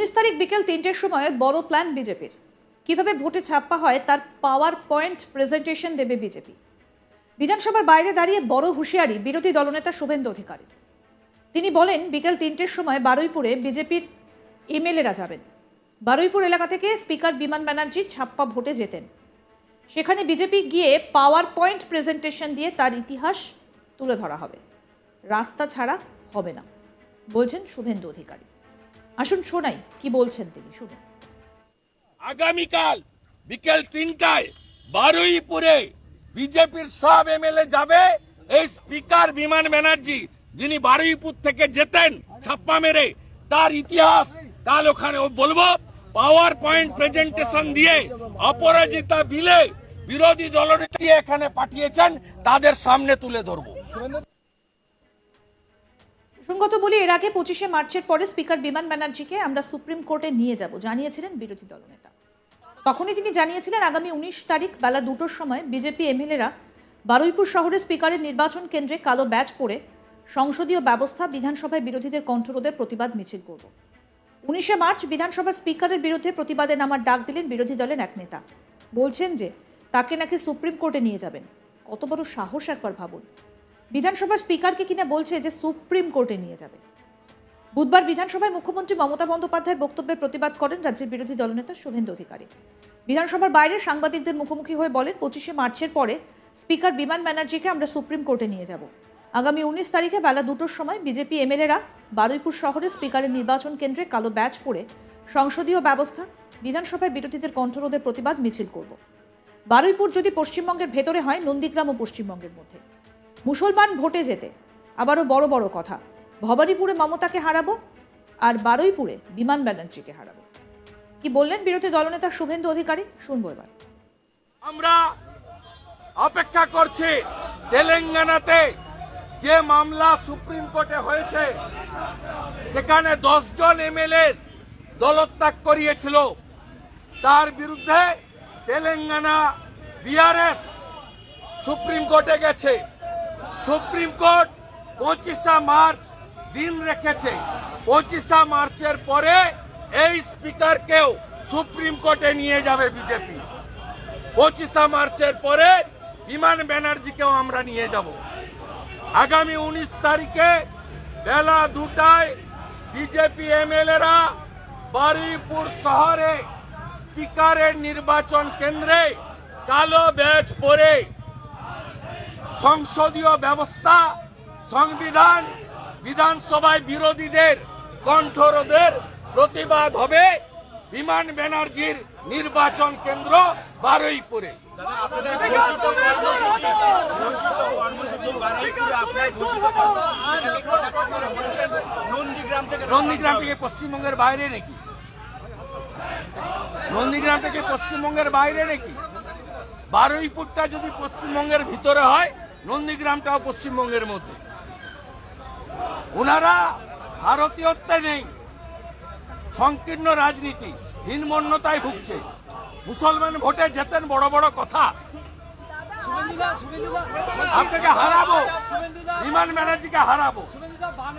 19 তারিখ বিকেল 3টের সময় বড় প্ল্যান বিজেপির। কিভাবে ভোটে ছাপ্পা হয় তার পাওয়ার পয়েন্ট প্রেজেন্টেশন দেবে বিজেপি। বিধানসভার বাইরে দাঁড়িয়ে বড় হুঁশিয়ারি বিরোধী দলনেতা শুভেন্দু অধিকারী। তিনি বলেন, বিকেল 3টের সময় বারুইপুরে বিজেপির এমএলএরা যাবেন। বারুইপুর এলাকা থেকে স্পিকার বিমান ব্যানার্জি ছাপ্পা ভোটে জেতেন। সেখানে বিজেপি গিয়ে পাওয়ার পয়েন্ট প্রেজেন্টেশন দিয়ে তার ইতিহাস তুলে ধরা হবে। রাস্তা ছাড়া হবে না বলছেন শুভেন্দু অধিকারী। আসুন শোনাই কি বলছেন তিনি, শুনুন। আগামীকাল বিকেল 3টায় বারুইপুরে বিজেপির সব এমএলএ যাবে। এই স্পিকার বিমান ব্যানার্জি যিনি বারুইপুর থেকে যেতেন ছাপ্পা মেরে, তার ইতিহাস কাল ওখানে বলবো। পাওয়ার পয়েন্ট প্রেজেন্টেশন দিয়ে অপরাজিতা বিলে বিরোধী দলনেত্রী এখানে পাঠিয়েছেন, তাদের সামনে তুলে ধরবো। প্রসঙ্গত বলি, এর আগে 25শে মার্চের পরে স্পিকার বিমান ব্যানার্জিকে আমরা সুপ্রিম কোর্টে নিয়ে যাব জানিয়েছিলেন বিরোধী দলনেতা। তখনই তিনি জানিয়েছিলেন, আগামী 19 তারিখ বেলা 2টোর সময় বিজেপি এমএলএরা বারুইপুর শহরে স্পিকারের নির্বাচন কেন্দ্রে কালো ব্যাজ পরে সংসদীয় ব্যবস্থা, বিধানসভায় বিরোধীদের কণ্ঠরোধের প্রতিবাদ মিছিল করব। 19শে মার্চ বিধানসভার স্পিকারের বিরুদ্ধে প্রতিবাদে নামার ডাক দিলেন বিরোধী দলের এক নেতা। বলছেন যে তাকে নাকি সুপ্রিম কোর্টে নিয়ে যাবেন। কত বড় সাহস একবার ভাবুন। বিধানসভার স্পিকারকে কিনা বলছে যে সুপ্রিম কোর্টে নিয়ে যাবে। বুধবার বিধানসভায় মুখ্যমন্ত্রী মমতা বন্দ্যোপাধ্যায়ের বক্তব্যের প্রতিবাদ করেন রাজ্যের বিরোধী দলনেতা শুভেন্দু অধিকারী। বিধানসভার বাইরে সাংবাদিকদের মুখোমুখি হয়ে বলেন, 25শে মার্চের পরে স্পিকার বিমান ব্যানার্জিকে আমরা সুপ্রিম কোর্টে নিয়ে যাব। আগামী 19 তারিখে বেলা 2টোর সময় বিজেপি এমএলএরা বারুইপুর শহরে স্পিকারের নির্বাচন কেন্দ্রে কালো ব্যাজ পরে সংসদীয় ব্যবস্থা, বিধানসভায় বিরোধীদের কণ্ঠরোধের প্রতিবাদ মিছিল করব। বারুইপুর যদি পশ্চিমবঙ্গের ভেতরে হয়, নন্দীগ্রামও পশ্চিমবঙ্গের মধ্যে। মুসলমান ভোটে যেতে আবারও বড় বড় কথা। ভবানীপুরে মমতাকে হারাবো আর বারুইপুরে বিমান ব্যানার্জিকে হারাবো। কি বললেন বিরোধী দলনেতা শুভেন্দু অধিকারী, শুনবো এবার। আমরা অপেক্ষা করছি তেলেঙ্গানাতে যে মামলা সুপ্রিম কোর্টে হয়েছে, সেখানে 10 জন এমএলএ দলত্যাগ করিয়েছিল, তার বিরুদ্ধে তেলেঙ্গানা বিআরএস সুপ্রিম কোর্টে গেছে। সুপ্রিম কোর্ট 25শে মার্চ দিন রেখেছে। 25শে মার্চের পরে এই স্পিকারকেও সুপ্রিম কোর্টে নিয়ে যাবে বিজেপি। 25শে মার্চের পরে বিমান ব্যানার্জিকেও আমরা নিয়ে যাব। আগামী 19 তারিখে বেলা 2টায় বিজেপি এমএলএরা বারুইপুর শহরে স্পিকারের নির্বাচন কেন্দ্রে কালো ব্যাজ পরে সংসদীয় ব্যবস্থা, সংবিধান, বিধানসভায় বিরোধীদের কণ্ঠরোধের প্রতিবাদ হবে। বিমান ব্যানার্জির নির্বাচন কেন্দ্র বারুইপুরে। নন্দীগ্রাম থেকে পশ্চিমবঙ্গের বাইরে নাকি? নন্দীগ্রাম থেকে পশ্চিমবঙ্গের বাইরে নাকি? বারুইপুরটা যদি পশ্চিমবঙ্গের ভিতরে হয়, নন্দীগ্রামটাও পশ্চিমবঙ্গের মধ্যে। ওনারা ভারতীয়ত্বে নেই, সংকীর্ণ রাজনীতি, হীনমন্যতায় ভুগছে। মুসলমান ভোটে যেতেন, বড় বড় কথা। আপনাকে হারাবো, বিমান ব্যানার্জিকে হারাবো,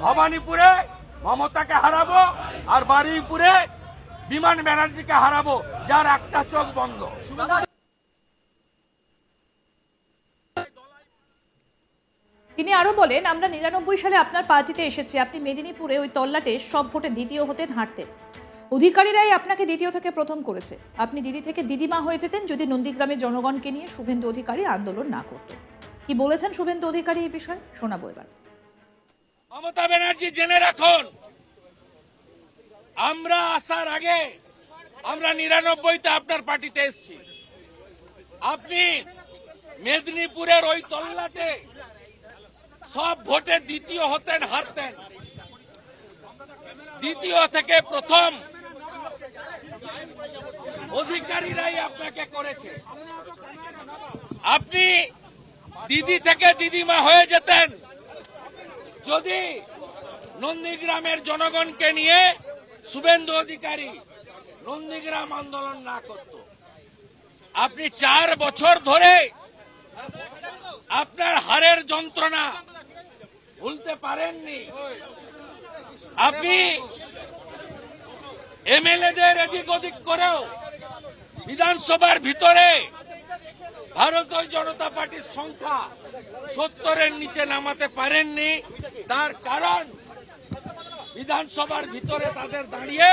ভবানীপুরে মমতাকে হারাবো, আর বারুইপুরে বিমান ব্যানার্জিকে হারাবো, যার একটা চোখ বন্ধ। তিনি আরো বলেন, আমরা 99 সালে আপনার পার্টিতে এসেছি। আপনি মেদিনীপুরে ওই তল্লাটে সব ভোটে দ্বিতীয় হতেন, হারতেন। অধিকারীরাই আপনাকে দ্বিতীয় থেকে প্রথম করেছে। আপনি দিদি থেকে দিদিমা হয়ে যেতেন যদি নন্দীগ্রামের জনগণকে নিয়ে শুভেন্দু অধিকারী আন্দোলন না করত। কি বলেছেন শুভেন্দু অধিকারী এই বিষয়ে, শোনাবো এবার। মমতা ব্যানার্জি, জেনে রাখুন, আমরা আসার আগে আমরা 99তে আপনার পার্টিতে এসেছি। আপনি মেদিনীপুরের ওই তল্লাটে সব ভোটে দ্বিতীয় হতেন, হারতেন। দ্বিতীয় থেকে প্রথম অধিকারীরাই আপনাকে করেছে। আপনি দিদি থেকে দিদিমা হয়ে যেতেন যদি নন্দীগ্রামের জনগণকে নিয়ে শুভেন্দু অধিকারী নন্দীগ্রাম আন্দোলন না করত। আপনি 4 বছর ধরে আপনার হারের যন্ত্রণা ভুলতে পারেননি। আপনি এমএলএদের এদিক ওদিক করেও বিধানসভার ভিতরে ভারতীয় জনতা পার্টির সংখ্যা 70-এর নিচে নামাতে পারেননি। তার কারণ বিধানসভার ভিতরে তাদের দাঁড়িয়ে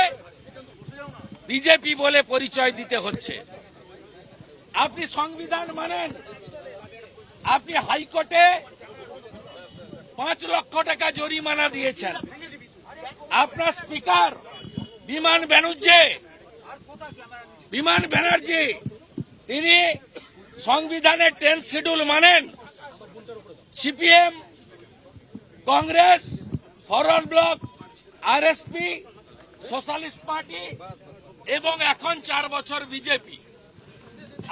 বিজেপি বলে পরিচয় দিতে হচ্ছে। আপনি সংবিধান মানেন, আপনি হাইকোর্টে 5 লক্ষ টাকা জরিমানা দিয়েছেন। আপনার স্পিকার বিমান ব্যানার্জি তিনি সংবিধানের 10 শিডিউল মানেন। CPM, Congress, forward block, RSP, socialist party এবং এখন 4 বছর বিজেপি।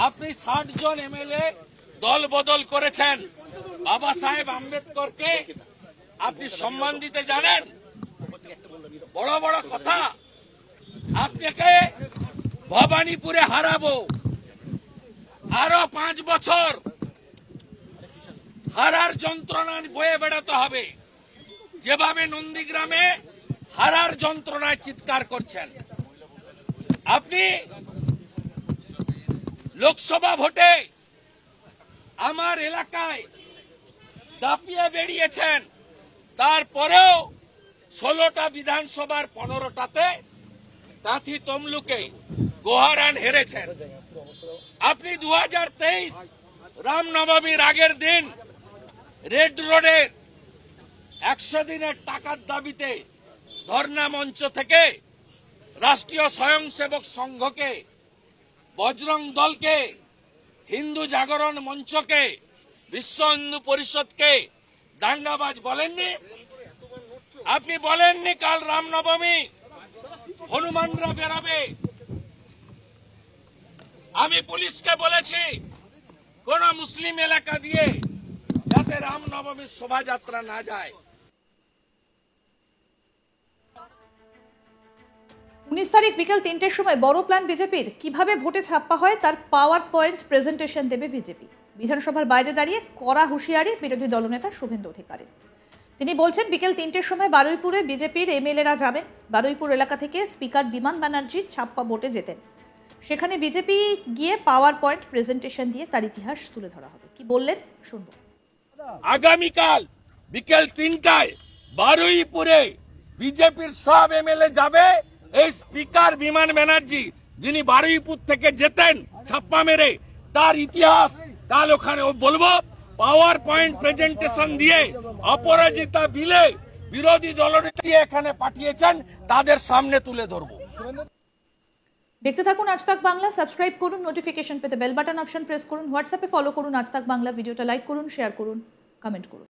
আপনি 60 জন এমএলএ দল বদল করেছেন। বাবা সাহেব আম্বেদকরকে আপনি সম্মান দিতে জানেন? বড় বড় কথা। আপনাকে ভবানীপুরে হারাবো, আরো 5 বছর হারার যন্ত্রণা বয়ে বেড়াতে হবে। যেভাবে নন্দীগ্রামে হারার যন্ত্রণায় চিৎকার করছেন, আপনি লোকসভা ভোটে আমার এলাকায় দাপিয়ে বেরিয়েছেন। তারপরেও 16টা বিধানসভার 15টাতে কাঁথি তমলুকে গোহারান হেরেছেন। আপনি 2023 রামনবমীর আগের দিন রেড রোডের 100 দিনের টাকার দাবিতে ধর্ণা মঞ্চ থেকে রাষ্ট্রীয় স্বয়ংসেবক সংঘকে, বজরং দলকে, হিন্দু জাগরণ মঞ্চকে, বিশ্ব হিন্দু পরিষদকে দাঙ্গাবাজ বলেননি? আপনি বলেননি কাল রামনবমী হনুমানরা বেরাবে? আমি পুলিশকে বলেছি কোন মুসলিম এলাকা দিয়ে যাতে রামনবমীর শোভাযাত্রা না যায়। 19 তারিখ বিকেল 3টের সময় বড় প্ল্যান বিজেপির। কিভাবে ভোটে ছাপ্পা হয় তার পাওয়ার পয়েন্ট প্রেজেন্টেশন দেবে বিজেপি। বিধানসভার বাইরে দাঁড়িয়ে কড়া হুঁশিয়ারি বিরোধী দলনেতা শুভেন্দু অধিকারী। তিনি বলছেন বিকেল 3টের সময় বারুইপুরে বিজেপির এমএলএরা যাবেন। বারুইপুর এলাকা থেকে স্পিকার বিমান ব্যানার্জি ছাপ্পা ভোটে যেতেন। সেখানে বিজেপি গিয়ে পাওয়ার পয়েন্ট প্রেজেন্টেশন দিয়ে তার ইতিহাস তুলে ধরা হবে। কি বললেন শুনবো। আগামীকাল বিকেল 3টায় বারুইপুরে বিজেপির সব এমএলএ যাবে। এই স্পিকার বিমান ব্যানার্জি যিনি বারুইপুর থেকে যেতেন ছাপ্পা মেরে, তার ইতিহাস কাল ওখানে বলবো। পাওয়ার পয়েন্ট প্রেজেন্টেশন দিয়ে অপরাজিতা বিলে বিরোধী দলনেতা এখানে পাঠিয়েছেন, তাদের সামনে তুলে ধরবো। দেখতে থাকুন আজ তাক বাংলা। সাবস্ক্রাইব করুন, নোটিফিকেশন পেতে বেল বাটন অপশন প্রেস করুন, হোয়াটসঅ্যাপে ফলো করুন আজ তাক বাংলা। ভিডিওটা লাইক করুন, শেয়ার করুন, কমেন্ট করুন।